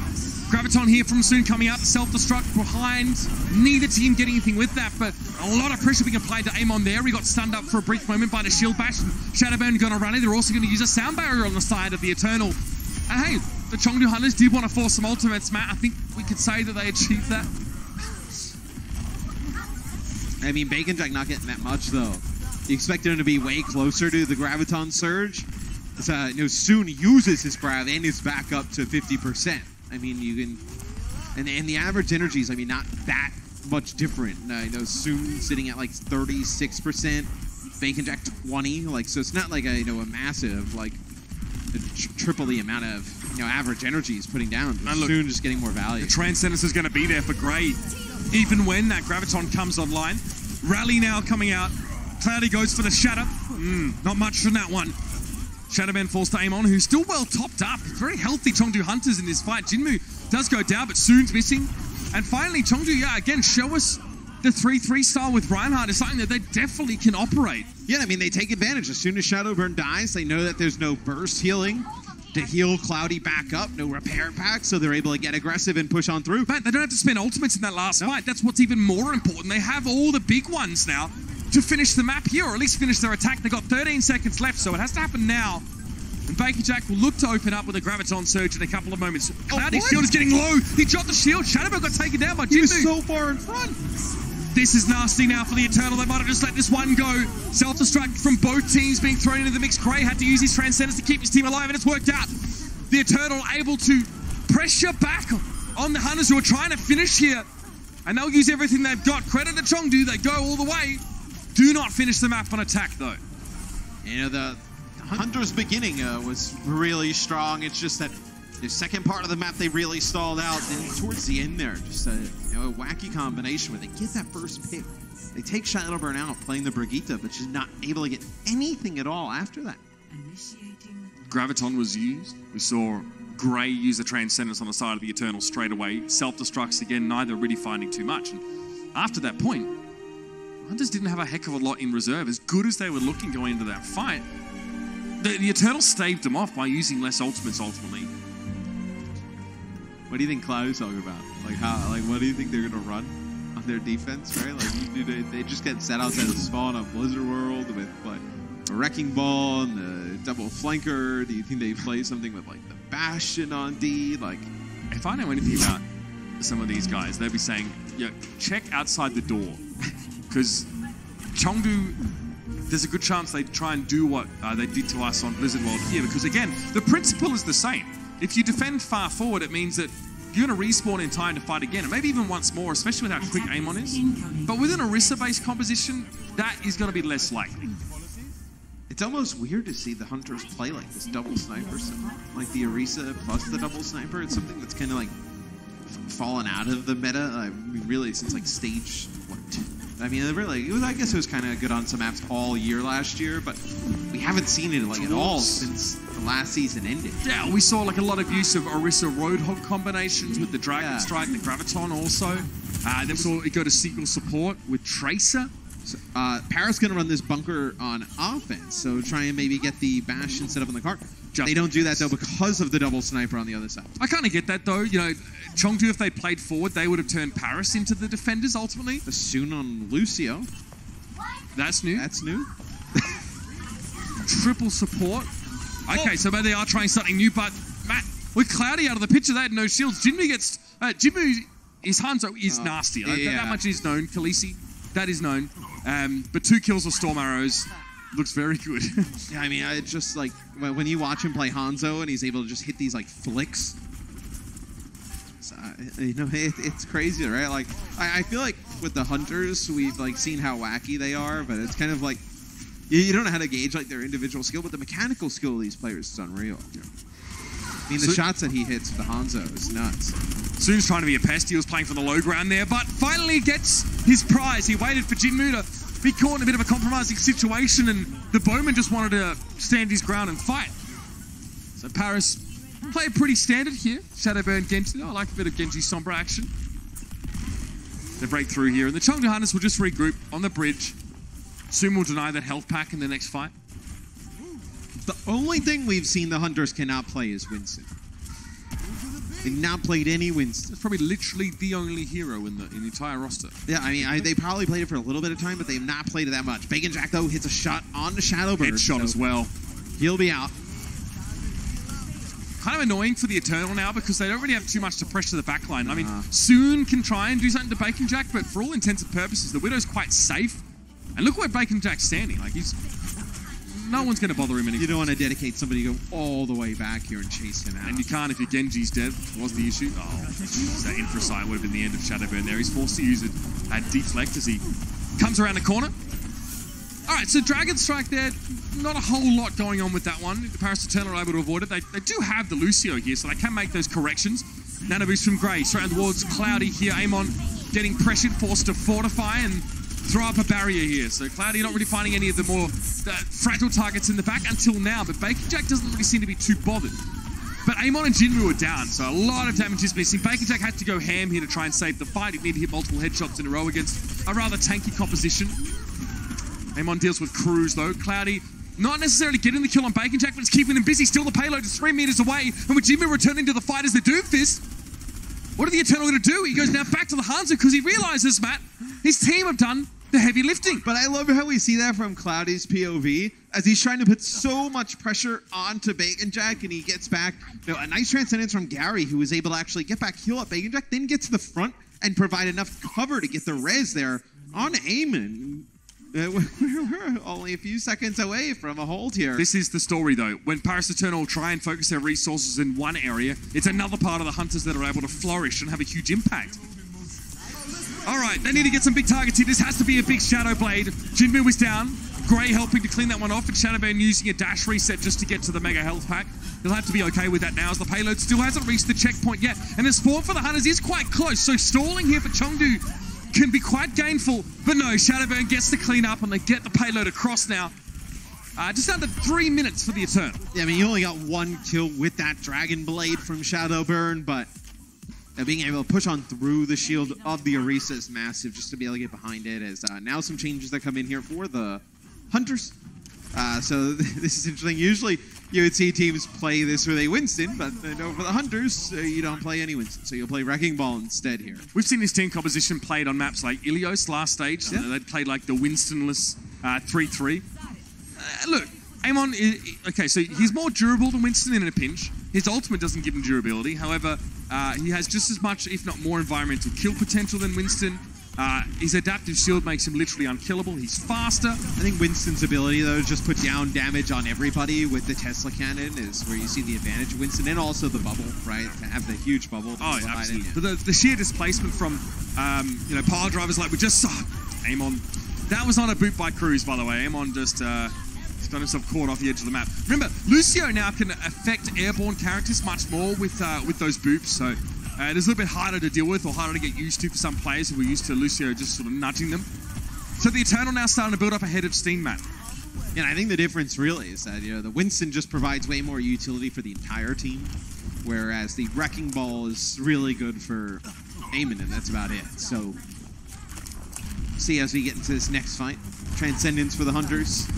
Graviton here from Soon coming out, self-destruct behind. Neither team getting anything with that, but a lot of pressure being applied to Amon there. We got stunned up for a brief moment by the shield bash. Shadowburn going to run it. They're also going to use a sound barrier on the side of the Eternal. And hey, the Chengdu Hunters did want to force some ultimates, Matt. I think we could say that they achieved that. I mean, Bacon Jack not getting that much, though. You expected him to be way closer to the Graviton Surge. Soon uses his Grav and his back up to 50%. I mean, you can... And the average energies, I mean, not that much different. Soon sitting at like 36%. Bacon Jack 20. Like, so it's not like a massive, like, triple the amount of average energy he's putting down. But Soon just getting more value. The Transcendence is going to be there for Grey, even when that Graviton comes online. Rally now coming out. Cloudy goes for the Shatter. Not much from that one. Shadowman falls to Amon, who's still well topped up. Very healthy Chengdu Hunters in this fight. Jinmu does go down, but Soon's missing. And finally, Chengdu, again, show us the 3-3 style with Reinhardt is something that they definitely can operate. Yeah, I mean, they take advantage. As soon as Shadowburn dies, they know that there's no burst healing to heal Cloudy back up, no repair pack, so they're able to get aggressive and push on through. But they don't have to spend ultimates in that last fight. That's what's even more important. They have all the big ones now to finish the map here, or at least finish their attack. They've got 13 seconds left, so it has to happen now. And Bacon Jack will look to open up with a Graviton Surge in a couple of moments. Cloudy's shield is getting low. He dropped the shield. Shadowburn got taken down by Jinmu. He was so far in front. This is nasty now for the Eternal. They might have just let this one go. Self-destruct from both teams being thrown into the mix. Gray had to use his Transcendence to keep his team alive, and it's worked out. The Eternal able to pressure back on the Hunters who are trying to finish here. And they'll use everything they've got. Credit to Chengdu. They go all the way. Do not finish the map on attack, though. The Hunter's beginning was really strong. It's just that the second part of the map they really stalled out. And towards the end there, just a wacky combination where they get that first pick. They take Shadowburn out playing the Brigitte, but she's not able to get anything at all after that. Graviton was used. We saw Grey use the Transcendence on the side of the Eternal straight away. Self-destructs again, neither really finding too much. And after that point, Hunters didn't have a heck of a lot in reserve. As good as they were looking going into that fight, the Eternal staved them off by using less ultimates ultimately. What do you think Cloud's talking about? What do you think they're gonna run on their defense, right? They just get set outside of the spawn on Blizzard World with a Wrecking Ball and the double flanker. Do you think they play something with the Bastion on D? If I know anything about some of these guys, they'd be saying, check outside the door. Because Chengdu, there's a good chance they try and do what they did to us on Blizzard World here. Because again, the principle is the same. If you defend far forward, it means that you're going to respawn in time to fight again. And maybe even once more, especially with how quick Amon is. But with an Orisa-based composition, that is going to be less likely. It's almost weird to see the Hunters play like this double sniper. Like the Orisa plus the double sniper. It's something that's kind of fallen out of the meta. I mean, really, since stage, 2? I mean, I guess it was kind of good on some maps all year last year, but we haven't seen it at all since the last season ended. Yeah, we saw a lot of use of Orisa Roadhog combinations with the Dragon Strike, the Graviton also. Then we saw it go to single support with Tracer. So, Paris going to run this bunker on offense, so try and maybe get the Bash instead of on the cart. They don't do that, though, because of the double sniper on the other side. I kind of get that, though. Chengdu, if they played forward, they would have turned Paris into the defenders, ultimately. Soon on Lucio. That's new. That's new. Triple support. Okay, so maybe they are trying something new, but Matt, with Cloudy out of the picture, they had no shields. Jinmu gets... his Hanzo is nasty. That much is known. Khaleesi, that is known. But 2 kills with Storm Arrows. Looks very good. Yeah, I mean, it's just when you watch him play Hanzo and he's able to just hit these flicks. It's crazy, right? I feel like with the Hunters, we've seen how wacky they are, but it's kind of you don't know how to gauge their individual skill, but the mechanical skill of these players is unreal. Yeah. I mean, the shots that he hits with the Hanzo is nuts. Soon's trying to be a pest. He was playing for the low ground there, but finally gets his prize. He waited for Jinmu to be caught in a bit of a compromising situation, and the Bowman just wanted to stand his ground and fight. So Paris played pretty standard here. Shadowburn Genji. I like a bit of Genji Sombra action. They break through here, and the Chengdu Hunters will just regroup on the bridge. Soon will deny that health pack in the next fight. The only thing we've seen the Hunters cannot play is Winston. They've not played any Winston. It's probably literally the only hero in the entire roster. Yeah, I mean, they probably played it for a little bit of time, but they've not played it that much. Bacon Jack, though, hits a shot on the Shadowbird. Headshot as well. He'll be out. Kind of annoying for the Eternal now because they don't really have too much to pressure the backline. I mean, Soon can try and do something to Bacon Jack, but for all intents and purposes, the Widow's quite safe. And look where Bacon Jack's standing. Like, no one's going to bother him anymore. You don't want to dedicate somebody to go all the way back here and chase him out. And you can't if your Genji's dead, which was the issue. Oh, that infrasight would have been the end of Shadowburn there. He's forced to use it at deflect as he comes around the corner. All right, so Dragon Strike there. Not a whole lot going on with that one. The Paris Eternal are able to avoid it. They do have the Lucio here, so they can make those corrections. Nano boost from Grey, straight towards Cloudy here. Amon getting pressured, forced to fortify and throw up a barrier here. So Cloudy not really finding any of the more fragile targets in the back until now, but Bacon Jack doesn't really seem to be too bothered. But Amon and Jinmu are down, so a lot of damage is missing. Bacon Jack had to go ham here to try and save the fight. He'd need to hit multiple headshots in a row against a rather tanky composition. Amon deals with Kruise though. Cloudy not necessarily getting the kill on Bacon Jack, but it's keeping him busy. Still the payload is 3 meters away, and with Jinmu returning to the fight as the Doomfist, what are the Eternal going to do? He goes now back to the Hanzo because he realizes, Matt, his team have done the heavy lifting. But I love how we see that from Cloudy's POV as he's trying to put so much pressure onto Bacon Jack, and he gets back. You know, a nice transcendence from Gary, who was able to actually get back, heal up Bacon Jack, then get to the front and provide enough cover to get the res there on Amon. We're only a few seconds away from a hold here. This is the story, though. When Paris Eternal try and focus their resources in one area, it's another part of the Hunters that are able to flourish and have a huge impact. All right, they need to get some big targets here. This has to be a big Shadow Blade. Jinmu is down. Grey helping to clean that one off, and Shadowburn using a dash reset just to get to the Mega Health Pack. He'll have to be okay with that now as the payload still hasn't reached the checkpoint yet. And the spawn for the Hunters is quite close, so stalling here for Chengdu can be quite gainful, but no, Shadowburn gets to clean up and they get the payload across now. Just under 3 minutes for the Eternal. Yeah, I mean, you only got one kill with that Dragon Blade from Shadowburn, but being able to push on through the shield of the Orisa is massive just to be able to get behind it. As now some changes that come in here for the Hunters. So this is interesting. Usually you would see teams play this with a Winston, but no, for the Hunters, you don't play any Winston. So you'll play Wrecking Ball instead here. We've seen this team composition played on maps like Ilios last stage. Yeah. They'd played like the Winstonless 3-3. Look, Amon, okay, so he's more durable than Winston in a pinch. His ultimate doesn't give him durability. However, he has just as much, if not more, environmental kill potential than Winston. His adaptive shield makes him literally unkillable. He's faster. I think Winston's ability, though, to just put down damage on everybody with the Tesla cannon is where you see the advantage of Winston, and also the bubble, right? To have the huge bubble. Oh, yeah, absolutely. But the sheer displacement from, pile drivers like we just saw. Amon, that was on a boot by Kruise, by the way. Amon just got himself caught off the edge of the map. Remember, Lucio now can affect airborne characters much more with those boops, so it is a little bit harder to deal with or harder to get used to for some players who are used to Lucio just sort of nudging them. So the Eternal now starting to build up a head of steam, Matt. And I think the difference really is that, the Winston just provides way more utility for the entire team, whereas the Wrecking Ball is really good for Amon, and that's about it. So, see as we get into this next fight. Transcendence for the Hunters.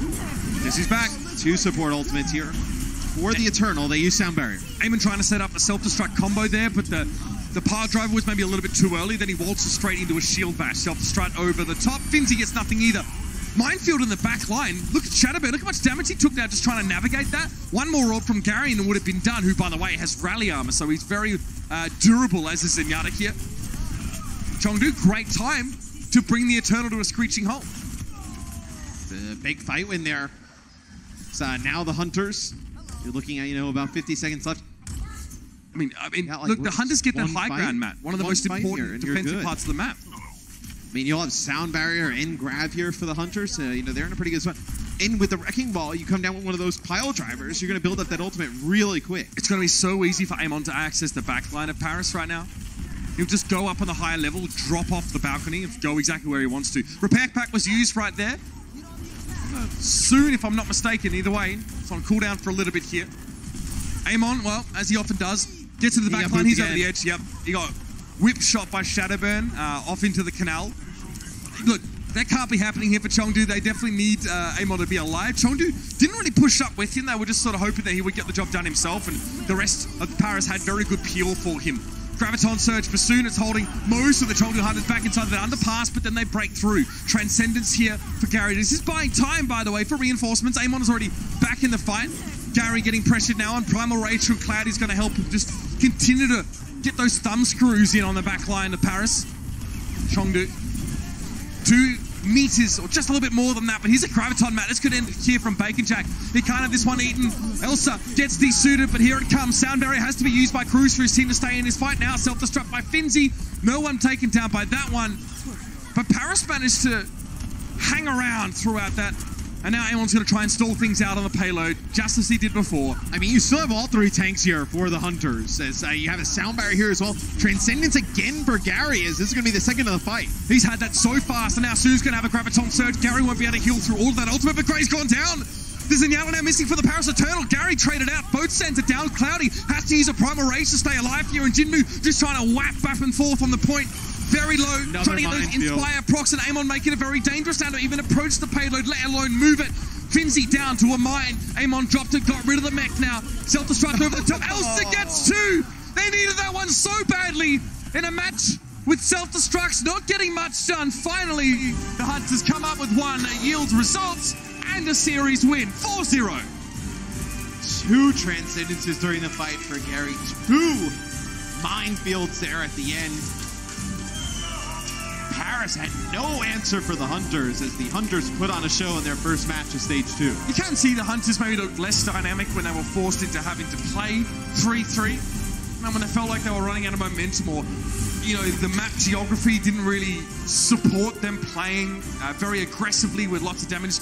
Yes, he's back. 2 support ultimates here. For the Eternal, they use Sound Barrier. Amon trying to set up a self-destruct combo there, but the power driver was maybe a little bit too early. Then he waltzes straight into a shield bash. Self-destruct over the top. Finzy gets nothing either. Minefield in the back line. Look at Shadowburn. Look how much damage he took now just trying to navigate that. One more orb from Gary and it would have been done, who, by the way, has rally armor, so he's very durable as is Zenyatta here. Chengdu, great time to bring the Eternal to a screeching halt. The big fight win there. So now the Hunters, you're looking at, about 50 seconds left. I mean, look, the Hunters get that high ground, Matt. One of the most important defensive parts of the map. I mean, you'll have Sound Barrier and Grab here for the Hunters. They're in a pretty good spot. And with the Wrecking Ball, you come down with one of those pile drivers, you're going to build up that ultimate really quick. It's going to be so easy for Amon to access the backline of Paris right now. He'll just go up on the higher level, drop off the balcony, and go exactly where he wants to. Repair Pack was used right there. Soon, if I'm not mistaken, either way. It's on cooldown for a little bit here. Amon, well, as he often does, gets to the backline. He's over the edge. Yep. He got whip shot by Shadowburn off into the canal. Look, That can't be happening here for Chengdu. They definitely need Amon to be alive. Chengdu didn't really push up with him. They were just sort of hoping that he would get the job done himself, and the rest of Paris had very good peel for him. Graviton Surge Bassoon is holding most of the Chengdu Hunters back inside the underpass, but then they break through. Transcendence here for Gary. This is buying time, by the way, for reinforcements. Amon is already back in the fight. Gary getting pressured now on Primal Rage from Cloud. He's going to help him just continue to get those thumb screws in on the back line of Paris. Chengdu. 2 meters, or just a little bit more than that, but here's a Graviton, Matt. This could end here from Bacon Jack. He can't have this one eaten. Elsa gets desuited, but here it comes. Sound Barrier has to be used by Kruise for his team to stay in his fight now. Self-destruct by Finzi. No one taken down by that one. But Paris managed to hang around throughout that. And now Amon's going to try and stall things out on the payload, just as he did before. I mean, you still have all 3 tanks here for the Hunters, as you have a Sound Barrier here as well. Transcendence again for Gary, as this is going to be the second of the fight. He's had that so fast, and now Sue's going to have a Graviton Surge. Gary won't be able to heal through all of that ultimate, but Gray's gone down. There's a Nyala now missing for the Paris Eternal. Gary traded out. Both sends it down. Cloudy has to use a Primal Rage to stay alive here, and Jinmu just trying to whack back and forth on the point. Very low, trying to get those Inspire procs, and Amon making it very dangerous now to even approach the payload, let alone move it. Finzi down to a mine. Amon dropped it, got rid of the mech now. Self-destruct over the top. Elsa gets 2. They needed that one so badly in a match with self-destructs not getting much done. Finally, the Hunters come up with one that yields results and a series win. 4-0. 2 Transcendences during the fight for Gary. 2 minefields there at the end. Paris had no answer for the Hunters, as the Hunters put on a show in their first match of Stage 2. You can see the Hunters maybe look less dynamic when they were forced into having to play 3-3. And when they felt like they were running out of momentum, or, you know, the map geography didn't really support them playing very aggressively with lots of damage.